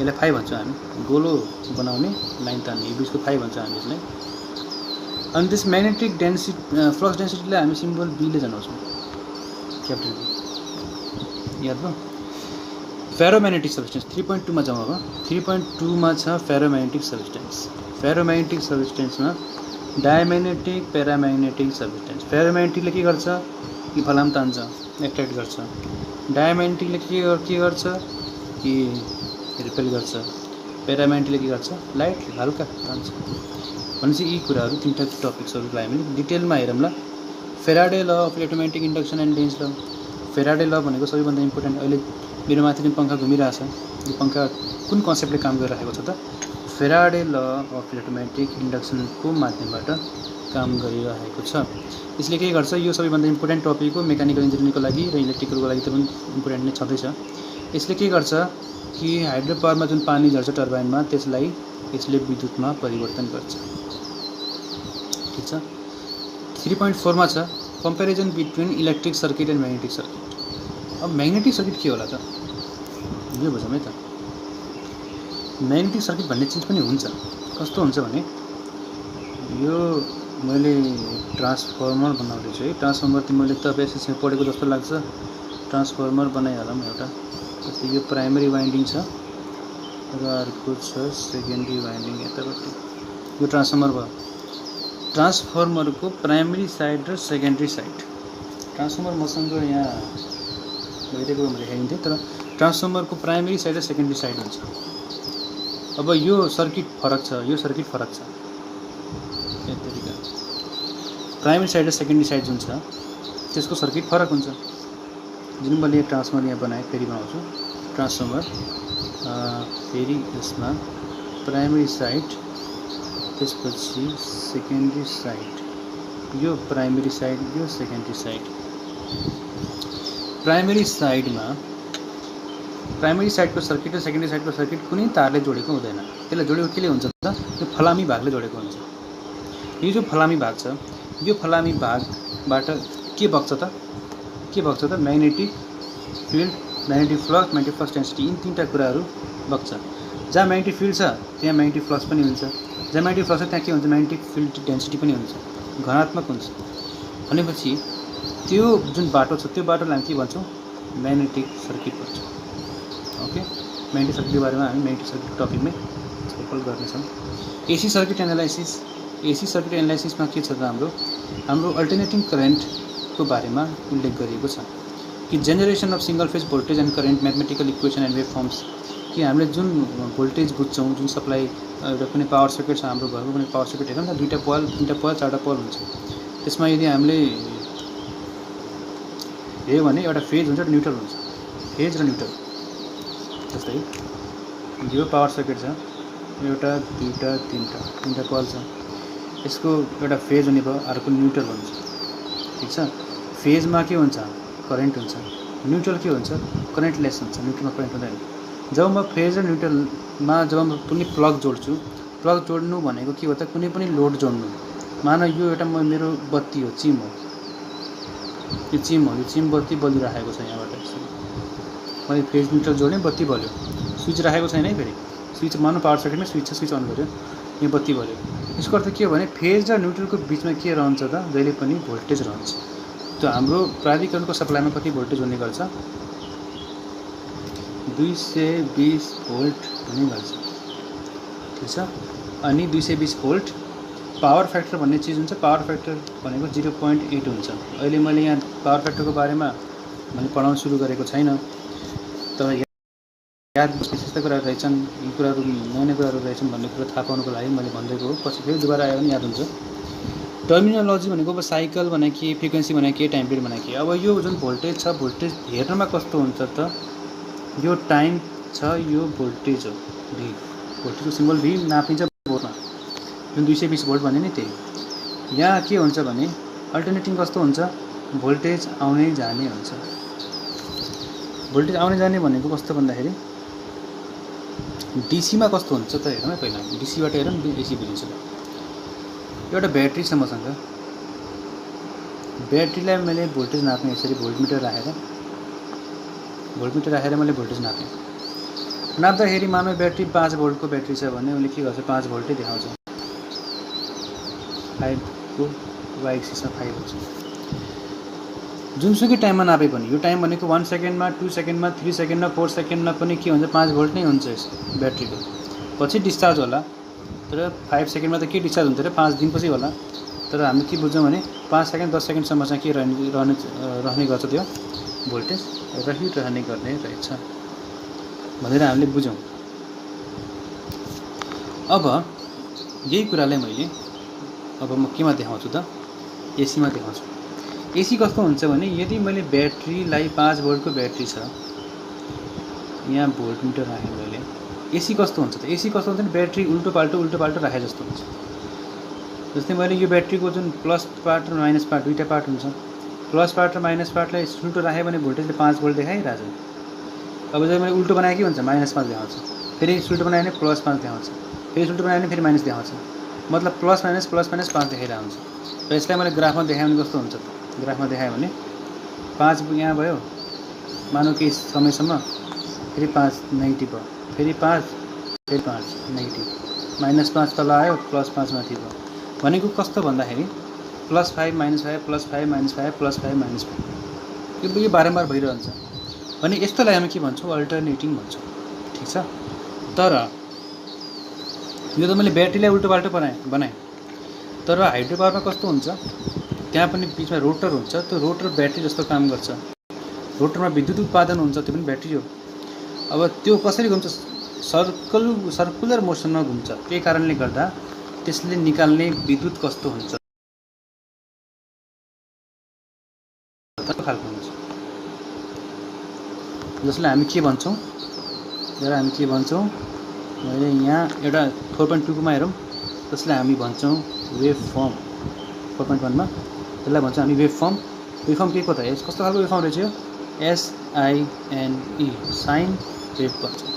यसलाई फाइ भन्छौँ हामी, गोलो बनाउने लाइन तान्ने, यो बिचको फाइ भन्छौँ हामी यसलाई। अनि त्यस म्याग्नेटिक फ्लक्स डेन्सिटीलाई हामी सिम्बल बीले जनाउँछौँ, क्यापिटल बी, याद भयो। फेरोम्याग्नेटिक सब्सटेन्स 3.2 मा जाउँ अब। 3.2 मा छ फेरोम्याग्नेटिक सब्सटेन्स। फेरोम्याग्नेटिक सब्सटेन्समा डायम्याग्नेटिक, प्याराम्याग्नेटिक सब्सटेन्स। फेरोम्याग्नेटिकले के गर्छ कि फलाम तान्छ, एट्र्याक्ट गर्छ। डायम्याग्नेटिकले के गर्छ कि रिपेल गर्छ। प्याराम्याग्नेटिकले के गर्छ, लाइट हल्का तान्छ। भनेपछि यी कुराहरू तीनटा टपिक्सहरूलाई हामीले डिटेलमा हेरौँ ल। Faraday law of electromagnetic induction and Lenz ल। फेराडे ल भनेको सबैभन्दा इम्पोर्टेन्ट, अहिले मेरो माथि जुन पङ्खा घुमिरहेछ, यो पङ्खा कुन कन्सेप्टले काम गरिरहेको छ त, फेराडे ल अफ इलेक्ट्रोम्याग्नेटिक इन्डक्सनको माध्यमबाट काम गरिरहेको छ। यसले के गर्छ, यो सबैभन्दा इम्पोर्टेन्ट टपिक हो मेकानिकल इन्जिनियरिङको लागि र इलेक्ट्रिकलको लागि त पनि इम्पोर्टेन्ट नै छँदैछ। यसले के गर्छ कि हाइड्रो पावरमा जुन पानी झर्छ टर्बाइनमा, त्यसलाई यसले विद्युतमा परिवर्तन गर्छ, ठीक छ। 3.4 मा छ comparison between electric circuit and magnetic circuit. अब म्याग्नेटिक सर्किट के होला त, यो बुझौँ है त। म्याग्नेटिक सर्किट भन्ने चिज पनि हुन्छ, कस्तो हुन्छ भने यो मैले ट्रान्सफर्मर बनाउँदैछु है। ट्रान्सफर्मर मैले तपाईँ एसएससीमा पढेको जस्तो लाग्छ। ट्रान्सफर्मर बनाइहालौँ एउटा, जस्तै यो प्राइमरी वाइन्डिङ छ र अर्को छ सेकेन्डरी वाइन्डिङ यतापट्टि। यो ट्रान्सफर्मर भयो। ट्रान्सफर्मरको प्राइमरी साइड र सेकेन्डरी साइड। ट्रान्सफर्मर मसँग यहाँ भइदिएको मैले देखाइदिन्थेँ, तर ट्रान्सफर्मरको प्राइमरी साइड र सेकेन्डरी साइड हुन्छ। अब यो सर्किट फरक छ, यो सर्किट फरक छ। तरिका प्राइमरी साइड र सेकेन्डरी साइड जुन छ त्यसको सर्किट फरक हुन्छ। जुन मैले ट्रान्सफर्मर यहाँ बनाएँ, फेरि बनाउँछु ट्रान्सफर्मर, फेरि यसमा प्राइमरी साइड, त्यसपछि सेकेन्डरी साइड, यो प्राइमरी साइड, यो सेकेन्डरी साइड। प्राइमरी साइडको सर्किट र सेकेन्डरी साइडको सर्किट कुनै तारले जोडेको हुँदैन। त्यसलाई जोडेको केले हुन्छ त, यो फलामी भागले जोडेको हुन्छ। यो जो फलामी भाग छ, यो फलामी भागबाट के बग्छ त, magnetic field, magnetic flux density, यी तीनटा कुराहरू बग्छ। जहाँ म्याग्नेटिक फिल्ड छ त्यहाँ म्याग्नेटिक फ्लक्स पनि हुन्छ, जहाँ म्याग्नेटिक फ्लक्स छ त्यहाँ के हुन्छ, म्याग्नेटिक फिल्ड डेन्सिटी पनि हुन्छ, घनात्मक हुन्छ। भनेपछि त्यो जुन बाटो छ त्यो बाटोलाई हामी के भन्छौँ, म्याग्नेटिक सर्किट भन्छौँ। ओके, म्याग्नेटिक सर्किटको बारेमा हामी म्याग्नेटिक सर्किट टपिकमै छलफल गर्नेछौँ। एसी सर्किट एनालाइसिसमा के छ त, हाम्रो अल्टरनेटिङ करेन्टको बारेमा उल्लेख गरिएको छ कि generation of single phase voltage and current mathematical equation and wave forms. कि हामीले जुन भोल्टेज बुझ्छौँ, जुन सप्लाई एउटा कुनै पावर सर्किट छ, हाम्रो घरको कुनै पावर सर्किट हेरौँ न, 2टा पोल 3टा पोल 4टा पोल हुन्छ। त्यसमा यदि हामीले हेऱ्यो भने एउटा फेज हुन्छ, एउटा न्युट्रल हुन्छ, फेज र न्युट्रल। जस्तै यो पावर सर्किट छ, एउटा 2टा 3टा पोल छ, यसको एउटा फेज हुने भयो, अर्को न्युट्रल हुन्छ, ठिक छ। फेजमा के हुन्छ, करेन्ट हुन्छ, न्युट्रल के हुन्छ, करेन्टलेस हुन्छ, न्युट्रलमा करेन्ट हुँदैन। जब म फेज र न्युट्रलमा जब म कुनै प्लग जोड्छु, प्लग जोड्नु भनेको के हो त, कुनै पनि लोड जोड्नु। मान यो एउटा मेरो बत्ती हो, चिम हो, यो चिम हो, यो चिम बत्ती बलिरहेको छ यहाँबाट। मैले फेज न्युट्रल जोडेँ, बत्ती बल्यो। स्विच राखेको छैन है, फेरि स्विच मानौँ पावर सर्किटमा स्विच छ, स्विच अन गर्यो, यो बत्ती बल्यो। यसको अर्थ के हो भने फेज र न्युट्रलको बिचमा के रहन्छ त, जहिले पनि भोल्टेज रहन्छ। त्यो हाम्रो प्राधिकरणको सप्लाईमा कति भोल्टेज हुने गर्छ, 220 भोल्ट हुने गर्छ, ठिक छ। अनि 220 भोल्ट पावर फ्याक्टर भन्ने चिज हुन्छ। पावर फ्याक्टर भनेको 0.8 हुन्छ। अहिले मैले यहाँ पावर फ्याक्टरको बारेमा मैले पढाउन सुरु गरेको छैन, तर याद यस्ता कुराहरू रहेछन्, यी कुराहरू नयाँ कुराहरू रहेछन् भन्ने कुरा थाहा पाउनुको लागि मैले भनिदिएको हो। पछि फेरि दुबारा आयो भने याद हुन्छ। टर्मिनोलोजी भनेको अब साइकल भने के, फ्रिक्वेन्सी भने के, टाइम पिरियड भने के। अब यो जुन भोल्टेज छ, भोल्टेज हेर्नमा कस्तो हुन्छ त, यो टाइम छ, यो भोल्टेज हो, भी भोल्टेजको सिम्बल भी नापिन्छ बोर्डमा, जुन 220 भोल्ट भन्ने नि त्यही। यहाँ के हुन्छ भने अल्टरनेटिङ कस्तो हुन्छ, भोल्टेज आउने जाने हुन्छ। भोल्टेज आउने जाने भनेको कस्तो भन्दाखेरि डिसीमा कस्तो हुन्छ त हेरौँ है। पहिला डिसीबाट हेरौँ, एसी बुझिन्छ। एउटा ब्याट्री छ मसँग, ब्याट्रीलाई मैले भोल्टेज नाप्ने यसरी भोल्टमिटर राखेर मैले भोल्टेज नापेँ। नाप्दाखेरि मानव ब्याट्री 5 भोल्टको ब्याट्री छ भने उसले के गर्छ, 5 भोल्टै देखाउँछ। 5 को y एक्सिसमा 5 हुन्छ। जुनसुकै टाइममा नापे पनि, यो टाइम भनेको 1 सेकेन्डमा, 2 सेकेन्डमा, 3 सेकेन्डमा, 4 सेकेन्डमा पनि के हुन्छ, 5 भोल्ट नै हुन्छ यस ब्याट्रीको। पछि डिस्चार्ज होला, तर 5 सेकेन्डमा त के डिस्चार्ज हुन्छ र 5 दिनपछि होला। तर हामी के बुझ्छौँ भने 5 सेकेन्ड 10 सेकेन्डसम्म चाहिँ के रहने गर्छ, त्यो भोल्टेज रहने गर्ने रहेछ भनेर हामीले बुझौँ। अब यही कुरालाई मैले अब म केमा देखाउँछु त, एसीमा देखाउँछु। एसी कस्तो हुन्छ भने यदि मैले ब्याट्रीलाई 5 भोल्टको ब्याट्री छ, यहाँ भोल्टमिटर राखेँ मैले, एसी कस्तो हुन्छ त, एसी कस्तो हुन्छ भने ब्याट्री उल्टो पाल्टो राखे जस्तो हुन्छ। जस्तै मैले यो ब्याट्रीको जुन प्लस पार्ट र माइनस पार्ट दुईवटा पार्ट हुन्छ। प्लस पार्ट र माइनस पार्टलाई उल्टो राखेँ भने भोल्टेजले 5 भोल्ट देखाइरहेछ। अब जब मैले उल्टो बनाएँ के हुन्छ, -5 देखाउँछ। फेरि उल्टो बनायो भने +5 देखाउँछ, फेरि उल्टो बनायो भने फेरि माइनस देखाउँछ। मतलब प्लस माइनस 5 देखाइरहेको हुन्छ। र यसलाई मैले ग्राफमा देखाएँ भने कस्तो हुन्छ त, ग्राफमा देखाएँ भने 5 यहाँ भयो, मानौँ केही समयसम्म, फेरि 5 नेगेटिभ भयो, फेरि 5 नेगेटिभ, -5 तल आयो, +5 माथि भयो। भनेको कस्तो भन्दाखेरि +5 -5 +5 -5 +5 -5 यो बारम्बार भइरहन्छ। भने यस्तोलाई हामी के भन्छौँ, अल्टरनेटिङ भन्छौँ, ठिक छ। तर यो त मैले ब्याट्रीलाई उल्टो पाल्टो बनाएँ। तर हाइड्रो पावरमा कस्तो हुन्छ, त्यहाँ पनि बिचमा रोटर हुन्छ। त्यो रोटर ब्याट्री जस्तो काम गर्छ। रोटरमा विद्युत उत्पादन हुन्छ, त्यो पनि ब्याट्री हो। अब त्यो कसरी घुम्छ, सर्कुलर मोसनमा घुम्छ। त्यही कारणले गर्दा त्यसले निकाल्ने विद्युत कस्तो हुन्छ, खालको हुन्छ, जसलाई हामी के भन्छौँ, मैले यहाँ एउटा 4.2 मा हेरौँ, जसलाई हामी भन्छौँ वेभ फर्म। 4.1 मा त्यसलाई भन्छौँ हामी वेभ फर्म। वेभ फर्म के को त, कस्तो खालको वेभ फर्म रहेछ यो, SINE, साइन वेभ भन्छौँ।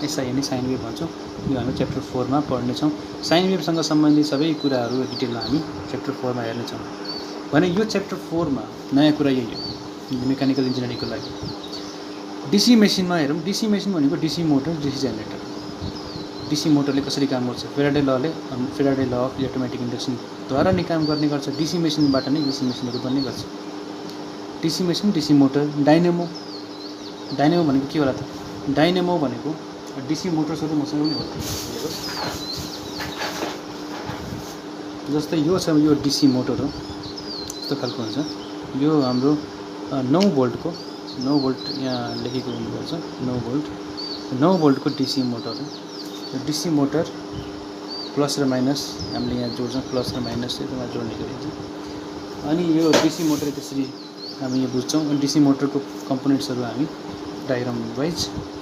SINE साइन वेभ भन्छौँ। यो हामी च्याप्टर 4 मा पढ्नेछौँ। साइन वेभसँग सम्बन्धित सबै कुराहरू डिटेलमा हामी च्याप्टर 4 मा हेर्नेछौँ। भने यो च्याप्टर 4 मा नयाँ कुरा यही हो मेकानिकल इन्जिनियरिङको लागि। डिसी मेसिनमा हेरौँ। डिसी मेसिन भनेको DC motor, DC generator. DC मोटरले कसरी काम गर्छ, फेराडे ल अफ इलेक्ट्रोम्याग्नेटिक इन्डक्सनद्वारा नै काम गर्ने गर्छ। डिसी मेसिनबाट नै डिसी मेसिनहरू बन्ने गर्छ। DC machine, DC motor. Dynamo भनेको के होला त, डाइनेमो भनेको डिसी मोटर्सहरू मसँग पनि होला। जस्तै यो छ, यो डिसी मोटर हो, यस्तो खालको हुन्छ। यो हाम्रो 9 भोल्टको 9 भोल्ट यहाँ लेखेको हुनुपर्छ, 9 भोल्टको डिसी मोटर हो। डिसी मोटर प्लस र माइनस हामीले यहाँ जोड्छौँ, प्लस र माइनस यसमा जोड्ने गरिन्छ। अनि यो डिसी मोटर त्यसरी हामी यो बुझ्छौँ। अनि डिसी मोटरको कम्पोनेन्ट्सहरू हामी डायग्राम वाइज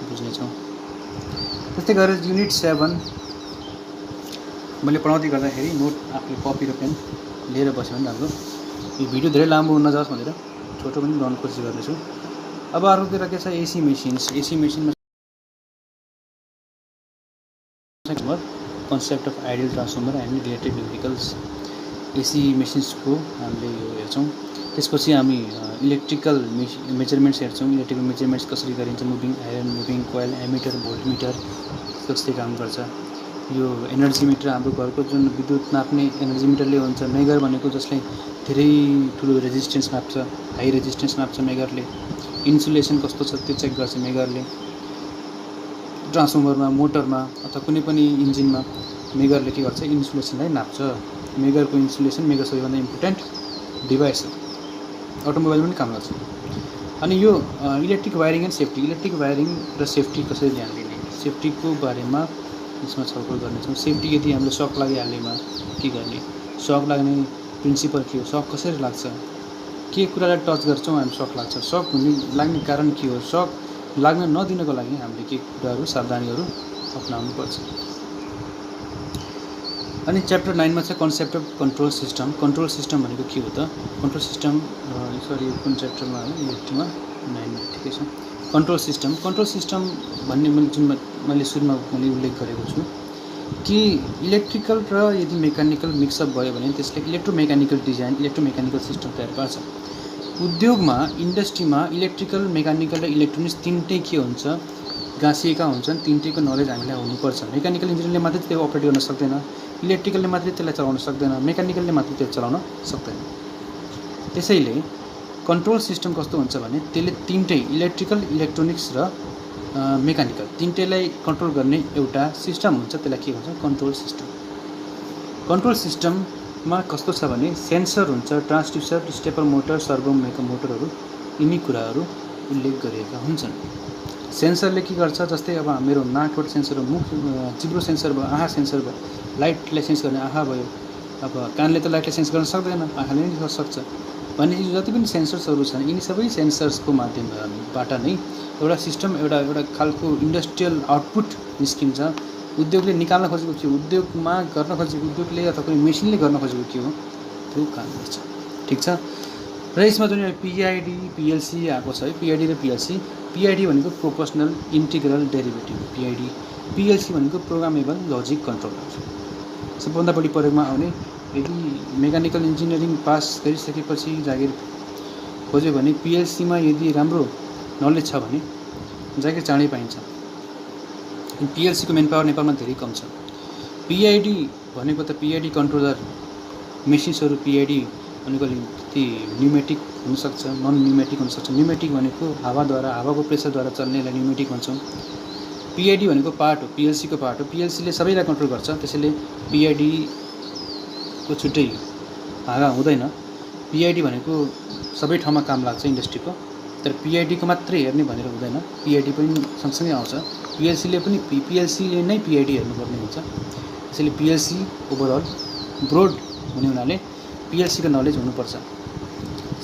बुझ्नेछौँ। त्यस्तै गरेर युनिट 7 मैले पढाउँदै गर्दाखेरि नोट आफूले कपी र पेन लिएर बस्यो भने राम्रो। यो भिडियो धेरै लामो हुन नजाओस् भनेर छोटो पनि बनाउन कोसिस गर्नेछु। अब अर्कोतिर के छ, एसी मेसिन्स। एसी मेसिनमा concept of ideal transformer and related vehicles. AC मेसिन्सको हामीले यो हेर्छौँ। त्यसपछि हामी इलेक्ट्रिकल मेजरमेन्ट्स हेर्छौँ। इलेक्ट्रिकल मेजरमेन्ट्स कसरी गरिन्छ, moving iron, moving coil, ammeter, voltmeter कस्तै काम गर्छ। यो एनर्जी मिटर हाम्रो घरको जुन विद्युत नाप्ने एनर्जी मिटरले हुन्छ। मेगर भनेको जसले धेरै ठुलो रेजिस्टेन्स नाप्छ, हाई रेजिस्टेन्स नाप्छ मेगरले। इन्सुलेसन कस्तो छ त्यो चेक गर्छ मेगरले। ट्रान्सफर्मरमा, मोटरमा अथवा कुनै पनि इन्जिनमा मेगरले के गर्छ, इन्सुलेसनलाई नाप्छ। मेगरको इन्सुलेसन मेगर सबैभन्दा इम्पोर्टेन्ट डिभाइस हो, अटोमोबाइल पनि काम लाग्छ। अनि यो electric wiring and safety, electric wiring र सेफ्टी कसरी ध्यान दिने, सेफ्टीको बारेमा यसमा छलफल गर्नेछौँ। सेफ्टी यदि हामीले सक लागिहाल्नेमा के गर्ने, सक लाग्ने प्रिन्सिपल के हो, सक कसरी लाग्छ, के कुरालाई टच गर्छौँ हामी सक लाग्छ, सक लाग्ने कारण के हो, सक लाग्न नदिनको लागि हामीले के कुराहरू सावधानीहरू अपनाउनुपर्छ। अनि च्याप्टर 9 मा चाहिँ concept of control system. Control system भनेको के हो त, कन्ट्रोल सिस्टम सरी कुन च्याप्टरमा हो, युनिटमा 9 ठिकै छ। कन्ट्रोल सिस्टम भन्ने मैले सुरुमा उल्लेख गरेको छु कि इलेक्ट्रिकल र यदि मेकानिकल मिक्सअप भयो भने त्यसले इलेक्ट्रोमेकानिकल डिजाइन, इलेक्ट्रोमेकानिकल सिस्टम तयार पार्छ। उद्योगमा, इन्डस्ट्रीमा इलेक्ट्रिकल, मेकानिकल र इलेक्ट्रोनिक्स तिनटै के हुन्छ, गाँसिएका हुन्छन्। तिनटैको नलेज हामीलाई हुनुपर्छ। मेकानिकल इन्जिनियरले मात्रै त्यो अपरेट गर्न सक्दैन, इलेक्ट्रिकलले मात्रै त्यसलाई चलाउन सक्दैन, मेकानिकलले मात्रै त्यो चलाउन सक्दैन। त्यसैले कन्ट्रोल सिस्टम कस्तो हुन्छ भने त्यसले तिनटै इलेक्ट्रिकल, इलेक्ट्रोनिक्स र मेकानिकल तिनटैलाई कन्ट्रोल गर्ने एउटा सिस्टम हुन्छ। त्यसलाई के भन्छ, कन्ट्रोल सिस्टम। कन्ट्रोल सिस्टममा कस्तो छ भने सेन्सर हुन्छ, ट्रान्सड्युसर, स्टेपर मोटर, सर्भो मोटरहरू, यिनी कुराहरू उल्लेख गरिएका हुन्छन्। सेन्सरले के गर्छ, जस्तै अब मेरो नाकबाट सेन्सर हो, मुख जिब्रो सेन्सर भयो, आँखा सेन्सर भयो, लाइटलाई सेन्स गर्ने आँखा भयो। अब कानले त लाइटलाई सेन्स गर्न सक्दैन, आँखाले नै सक्छ भने जति पनि सेन्सर्सहरू छन् यिनी सबै सेन्सर्सको माध्यमबाट नै एउटा सिस्टम, एउटा खालको इन्डस्ट्रियल आउटपुट निस्किन्छ। उद्योगले निकाल्न खोजेको के हो, उद्योगमा गर्न खोजेको, उद्योगले अथवा कुनै मेसिनले गर्न खोजेको के हो, त्यो काम गर्छ। ठिक छ। र यसमा जुन पिआइडी, पिएलसी आएको छ है, पिआइडी र पिएलसी। पिआइडी भनेको प्रोपोर्सनल इन्टिग्रल डेरिभेटिभ पिआइडी, पिएलसी भनेको प्रोग्रामेबल लजिक कन्ट्रोलर। सबभन्दा बढी प्रयोगमा आउने, यदि मेकानिकल इन्जिनियरिङ पास गरिसकेपछि जागिर खोज्यो भने पिएलसीमा यदि राम्रो नलेज छ भने जागिर चाँडै पाइन्छ। पिएलसीको मेन पावर नेपालमा धेरै कम छ। पिआइडी भनेको त पिआइडी कन्ट्रोलर मेसिन्सहरू, पिआइडी भनेको ती न्युमेटिक हुनसक्छ, नन न्युमेटिक हुनसक्छ। न्युमेटिक भनेको हावाद्वारा, हावाको प्रेसरद्वारा चल्नेलाई न्युमेटिक भन्छौँ। पिआइडी भनेको पार्ट हो, पिएलसीको पार्ट हो। पिएलसीले सबैलाई कन्ट्रोल गर्छ, त्यसैले पिआइडीको छुट्टै भागा हुँदैन। पिआइडी भनेको सबै ठाउँमा काम लाग्छ इन्डस्ट्रीको, तर पिआइडीको मात्रै हेर्ने भनेर हुँदैन, पिआइडी पनि सँगसँगै आउँछ। पिएलसीले नै पिआइडी हेर्नुपर्ने हुन्छ। त्यसैले पिएलसी ओभरअल ब्रोड हुने हुनाले पिएलसीको नलेज हुनुपर्छ।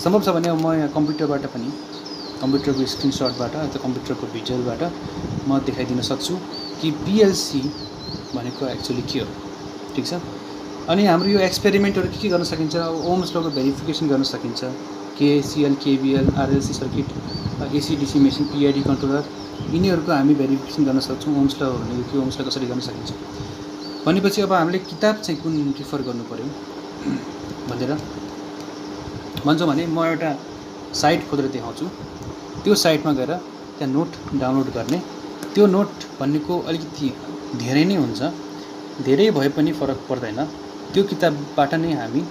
सम्भव छ भने अब म यहाँ कम्प्युटरबाट पनि, कम्प्युटरको स्क्रिनसटबाट अथवा कम्प्युटरको भिजुअलबाट म देखाइदिन सक्छु कि पिएलसी भनेको एक्चुअली के हो। ठिक छ। अनि हाम्रो यो एक्सपेरिमेन्टहरू के गर्न सकिन्छ, ओम्स लको भेरिफिकेसन गर्न सकिन्छ। KCL, KVL, RLC circuit, AC DC machine, PID controller, यिनीहरूको हामी भेरिफिकेसन गर्न सक्छौँ। ओम्स ल भनेको के, ओम्स ल कसरी गर्न सकिन्छ भनेपछि अब हामीले किताब चाहिँ कुन प्रिफर गर्नु पर्यो भनेर भन्छौँ भने म एउटा साइट खोजेर देखाउँछु। त्यो साइटमा गएर त्यहाँ नोट डाउनलोड गर्ने। त्यो नोट भन्नेको अलिकति धेरै नै हुन्छ, धेरै भए पनि फरक पर्दैन। त्यो किताबबाट नै हामी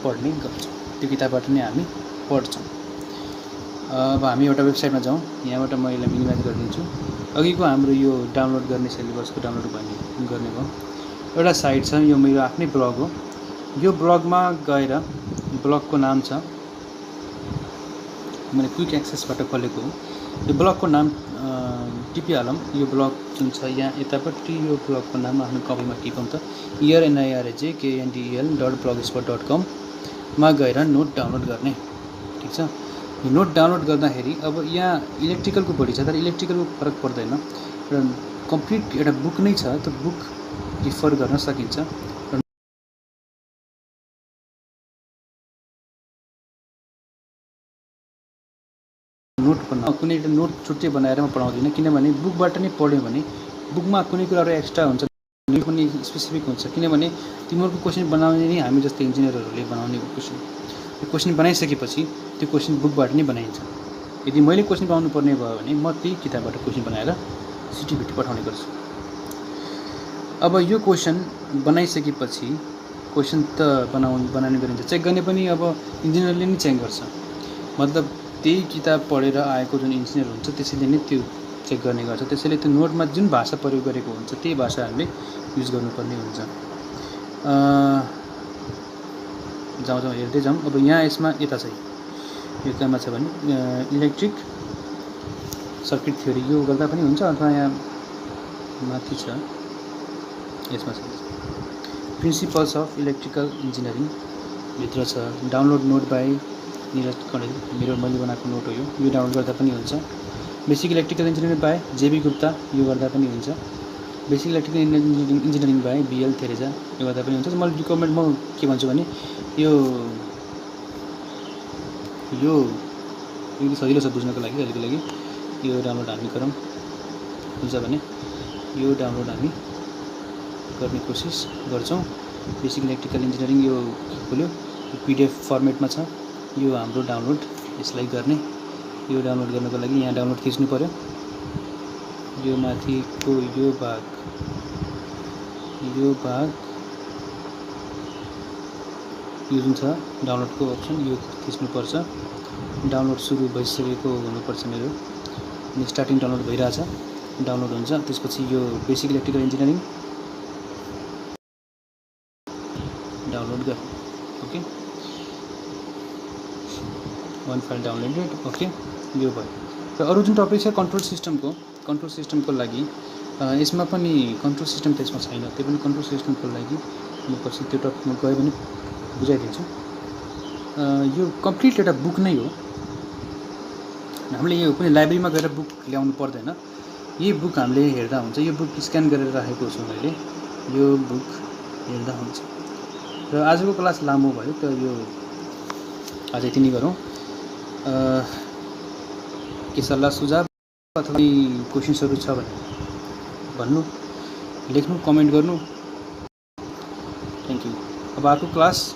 पढ्ने गर्छौँ, त्यो किताबबाट नै हामी पढ्छौँ। अब हामी एउटा वेबसाइटमा जाउँ, यहाँबाट म यसलाई मिनिमाइज गरिदिन्छु। अघिको हाम्रो यो डाउनलोड गर्ने सिलेबसको डाउनलोड गर्ने भयो। एउटा साइट छ, यो मेरो आफ्नै ब्लग हो। यो ब्लगमा गएर, ब्लगको नाम छ, मैले क्विक एक्सेसबाट खोलेको हो। यो ब्लगको नाम टिपिहालौँ। यो ब्लग जुन छ यहाँ यतापट्टि, यो ब्लगको नाम आफ्नो कपीमा टिपौँ त, irnirajkndl.blogspot.com मा गएर नोट डाउनलोड गर्ने। ठिक छ। यो नोट डाउनलोड गर्दाखेरि अब यहाँ इलेक्ट्रिकलको बढी छ, तर इलेक्ट्रिकलको फरक पर्दैन। र कम्प्लिट एउटा बुक नै छ, त्यो बुक रिफर गर्न सकिन्छ। नोट कुनै एउटा नोट छुट्टै बनाएर म पढाउँदिनँ, किनभने बुकबाट नै पढ्यो भने बुकमा कुनै कुराहरू एक्स्ट्रा हुन्छ, पनि स्पेसिफिक हुन्छ, किनभने तिमीहरूको क्वेसन बनाउने नै हामी जस्तै इन्जिनियरहरूले बनाउने क्वेसन। त्यो क्वेसन बनाइसकेपछि त्यो क्वेसन बुकबाट नै बनाइन्छ। यदि मैले क्वेसन बनाउनु पर्ने भयो भने म त्यही किताबबाट क्वेसन बनाएर सिटिभिटी पठाउने गर्छु। अब यो क्वेसन बनाइसकेपछि क्वेसन त बनाउने गरिन्छ, चेक गर्ने पनि अब इन्जिनियरले नै चेक गर्छ। मतलब त्यही किताब पढेर आएको जुन इन्जिनियर हुन्छ त्यसैले नै त्यो चेक गर्ने गर्छ। त्यसैले त्यो नोटमा जुन भाषा प्रयोग गरेको हुन्छ त्यही भाषा हामीले युज गर्नुपर्ने हुन्छ। जाउँ हेर्दै जाउँ। अब यहाँ यसमा यता चाहिँ यो कहाँमा छ भने इलेक्ट्रिक सर्किट थ्योरी, यो गर्दा पनि हुन्छ अथवा यहाँ माथि छ यसमा छ प्रिन्सिपल्स अफ इलेक्ट्रिकल इन्जिनियरिङ भित्र छ। Download note by Niraj Kanel, मेरो मैले बनाएको नोट हो यो डाउनलोड गर्दा पनि हुन्छ। Basic electrical engineering by JB Gupta, यो गर्दा पनि हुन्छ। Basic electrical engineering by BL Theraja, यो गर्दा पनि हुन्छ। मैले रिकमेन्ड म के भन्छु भने यो सजिलो छ बुझ्नको लागि, अहिलेको लागि यो डाउनलोड हामी गरौँ। हुन्छ भने यो डाउनलोड हामी गर्ने कोसिस गर्छौँ। बेसिक इलेक्ट्रिकल इन्जिनियरिङ यो खोल्यो, पिडिएफ फर्मेटमा छ यो हाम्रो डाउनलोड। यसलाई गर्ने, यो डाउनलोड गर्नको लागि यहाँ डाउनलोड थिच्नु पर्यो। यो माथिको यो भाग यो जुन छ डाउनलोडको अप्सन, यो थिच्नुपर्छ। डाउनलोड सुरु भइसकेको हुनुपर्छ मेरो, स्टार्टिङ डाउनलोड भइरहेछ, डाउनलोड हुन्छ। त्यसपछि यो बेसिक इलेक्ट्रिकल इन्जिनियरिङ डाउनलोड गर। ओके, वन फाइल डाउनलोडेड। ओके, यो भयो। र अरू जुन टपिक छ कन्ट्रोल सिस्टमको लागि यसमा पनि कन्ट्रोल सिस्टम त यसमा छैन, त्यो पनि कन्ट्रोल सिस्टमको लागि म पछि त्यो टपिकमा गयो भने बुझाइदिन्छु। यो कम्प्लिट एउटा बुक नै हो, हामीले यो कुनै लाइब्रेरीमा गएर बुक ल्याउनु पर्दैन। यही बुक हामीले हेर्दा हुन्छ। यो बुक स्क्यान गरेर राखेको छु मैले, यो बुक हेर्दा हुन्छ। र आजको क्लास लामो भयो त यो आज यति नै गरौँ। के सल्लाह सुझाव अथवा क्वेसन्सहरू छ भने भन्नु, लेख्नु, कमेन्ट गर्नु। Thank you. अब अर्को क्लासमा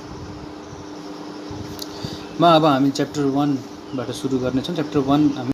अब हामी च्याप्टर 1बाट सुरु गर्नेछौँ। च्याप्टर 1 हामी